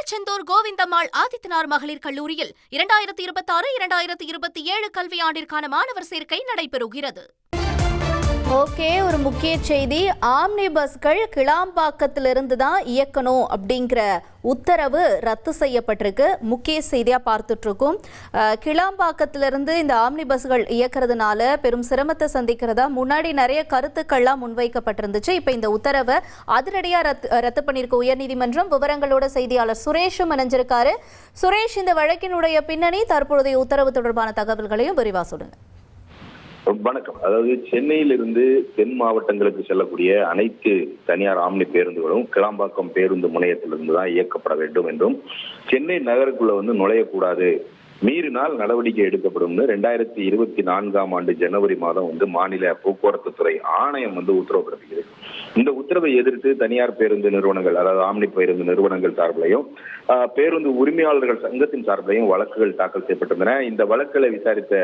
திருச்செந்தூர் கோவிந்தம்மாள் ஆதித்தனார் மகளிர் கல்லூரியில் 2026-2027 கல்வியாண்டிற்கான மாணவர் சேர்க்கை நடைபெறுகிறது. ஓகே, ஒரு முக்கிய செய்தி. ஆம்னி பஸ்கள் கிளாம்பாக்கத்திலிருந்து தான் இயக்கணும் அப்படிங்கிற உத்தரவு ரத்து செய்யப்பட்டிருக்கு. முக்கிய செய்தியா பார்த்துட்டு இருக்கோம். கிளாம்பாக்கத்திலிருந்து இந்த ஆம்னி பஸ்கள் இயக்கிறதுனால பெரும் சிரமத்தை சந்திக்கிறதா முன்னாடி நிறைய கருத்துக்கள்லாம் முன்வைக்கப்பட்டிருந்துச்சு. இப்ப இந்த உத்தரவை அதிரடியா ரத்து பண்ணியிருக்க உயர்நீதிமன்றம். விவரங்களோட செய்தியாளர் சுரேஷும் இணைஞ்சிருக்காரு. சுரேஷ், இந்த வழக்கினுடைய பின்னணி, தற்போதைய உத்தரவு தொடர்பான தகவல்களையும் விரிவா சொல்லுங்க. வணக்கம். அதாவது சென்னையிலிருந்து தென் மாவட்டங்களுக்கு செல்லக்கூடிய அனைத்து தனியார் ஆம்னி பேருந்துகளும் கிளாம்பாக்கம் பேருந்து முனையத்திலிருந்து தான் இயக்கப்பட வேண்டும் என்றும், சென்னை நகருக்குள்ள நுழையக்கூடாது, மீறினால் நடவடிக்கை எடுக்கப்படும் 2024 ஜனவரி மாதம் மாநில போக்குவரத்து துறை ஆணையம் உத்தரவு பிறப்பிக்குது. இந்த உத்தரவை எதிர்த்து தனியார் பேருந்து நிறுவனங்கள், அதாவது ஆம்னி பேருந்து நிறுவனங்கள் சார்பிலையும் பேருந்து உரிமையாளர்கள் சங்கத்தின் சார்பிலையும் வழக்குகள் தாக்கல் செய்யப்பட்டிருந்தன. இந்த வழக்குகளை விசாரித்த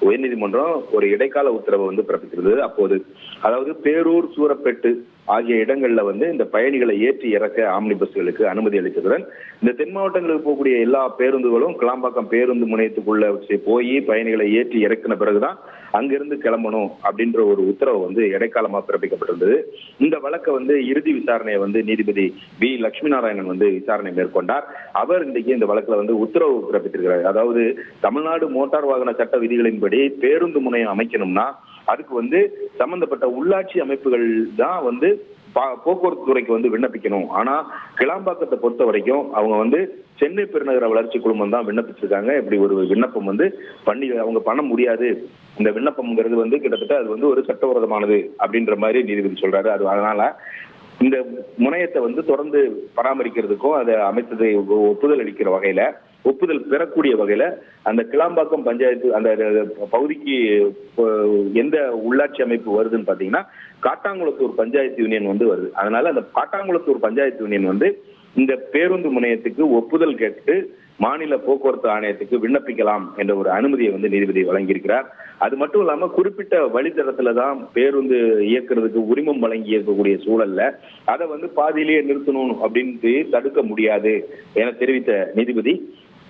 உயர்நீதிமன்றம் ஒரு இடைக்கால உத்தரவை பிறப்பிக்கிறது. அப்போது அதாவது பேரூர், சூரப்பேட்டு ஆகிய இடங்கள்ல இந்த பயணிகளை ஏற்றி இறக்க ஆம்னி பஸ்களுக்கு அனுமதி அளித்ததுடன், இந்த தென் மாவட்டங்களுக்கு போகக்கூடிய எல்லா பேருந்துகளும் கிளாம்பாக்கம் பேருந்து முனையத்துக்குள்ள போய் பயணிகளை ஏற்றி இறக்கின பிறகுதான் அங்கிருந்து கிளம்பணும் அப்படின்ற ஒரு உத்தரவு இடைக்காலமா பிறப்பிக்கப்பட்டிருந்தது. இந்த வழக்கை இறுதி விசாரணையை நீதிபதி பி லட்சுமி நாராயணன் விசாரணை மேற்கொண்டார். அவர் இன்றைக்கு இந்த வழக்குல உத்தரவு பிறப்பித்திருக்கிறார். அதாவது தமிழ்நாடு மோட்டார் வாகன சட்ட விதிகளின்படி பேருந்து முனையம் அமைக்கணும்னா அதுக்கு சம்பந்தப்பட்ட உள்ளாட்சி அமைப்புகள் தான் போக்குவரத்து துறைக்கு விண்ணப்பிக்கணும். ஆனா கிளாம்பாக்கத்தை பொறுத்த வரைக்கும் அவங்க சென்னை பெருநகர வளர்ச்சி குழுமம் தான் விண்ணப்பிச்சிருக்காங்க. இப்படி ஒரு விண்ணப்பம் பண்ணி அவங்க பண்ண முடியாது. இந்த விண்ணப்பம்ங்கிறது கிட்டத்தட்ட அது ஒரு சட்டவிரோதமானது அப்படின்ற மாதிரி நீதிபதி சொல்றாரு. அதனால இந்த முனையத்தை தொடர்ந்து பராமரிக்கிறதுக்கும் அதை அமைத்ததை ஒப்புதல் அளிக்கிற வகையில, ஒப்புதல் பெறக்கூடிய வகையில அந்த கிளாம்பாக்கம் பஞ்சாயத்து அந்த பகுதிக்கு எந்த உள்ளாட்சி அமைப்பு வருதுன்னு பாத்தீங்கன்னா காட்டாங்குளத்தூர் பஞ்சாயத்து யூனியன் வருது. அதனால அந்த காட்டாங்குளத்தூர் பஞ்சாயத்து யூனியன் இந்த பேருந்து முனையத்துக்கு ஒப்புதல் கேட்டு மாநில போக்குவரத்து ஆணையத்துக்கு விண்ணப்பிக்கலாம் என்ற ஒரு அனுமதியை நீதிபதி வழங்கியிருக்கிறார். அது மட்டும் இல்லாம குறிப்பிட்ட வழித்தடத்துலதான் பேருந்து இயக்குறதுக்கு உரிமம் வழங்கி இருக்கக்கூடிய சூழல்ல அதை பாதியிலேயே நிறுத்தணும் அப்படின்ட்டு தடுக்க முடியாது என தெரிவித்த நீதிபதி,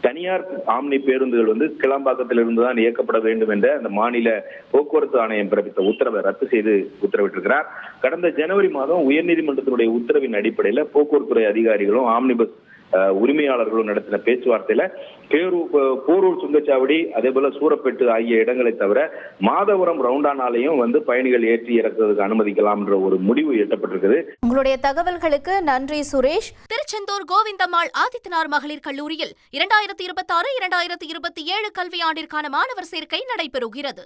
தனியார் ஆம்னி பேருந்துகள் கிளாம்பாக்கத்திலிருந்து தான் இயக்கப்பட வேண்டும் என்ற அந்த மாநில போக்குவரத்து ஆணையம் பிறப்பித்த உத்தரவை ரத்து செய்து உத்தரவிட்டிருக்கிறார். கடந்த ஜனவரி மாதம் உயர்நீதிமன்றத்தினுடைய உத்தரவின் அடிப்படையில போக்குவரத்துறை அதிகாரிகளும் ஆம்னி பஸ் உரிமையாளர்களும் நடத்தின பேச்சுவார்த்தையில போரூர் சுங்கச்சாவடி, அதே போல சூரப்பேட்டு ஆகிய இடங்களை தவிர மாதவரம் ரவுண்டானாலையும் பயணிகள் ஏற்றி இறக்குவதற்கு அனுமதிக்கலாம் என்ற ஒரு முடிவு எட்டப்பட்டிருக்குது. உங்களுடைய தகவல்களுக்கு நன்றி சுரேஷ். திருச்செந்தூர் கோவிந்தம்மாள் ஆதித்தனார் மகளிர் கல்லூரியில் 2026-2027 கல்வியாண்டிற்கான மாணவர் சேர்க்கை நடைபெறுகிறது.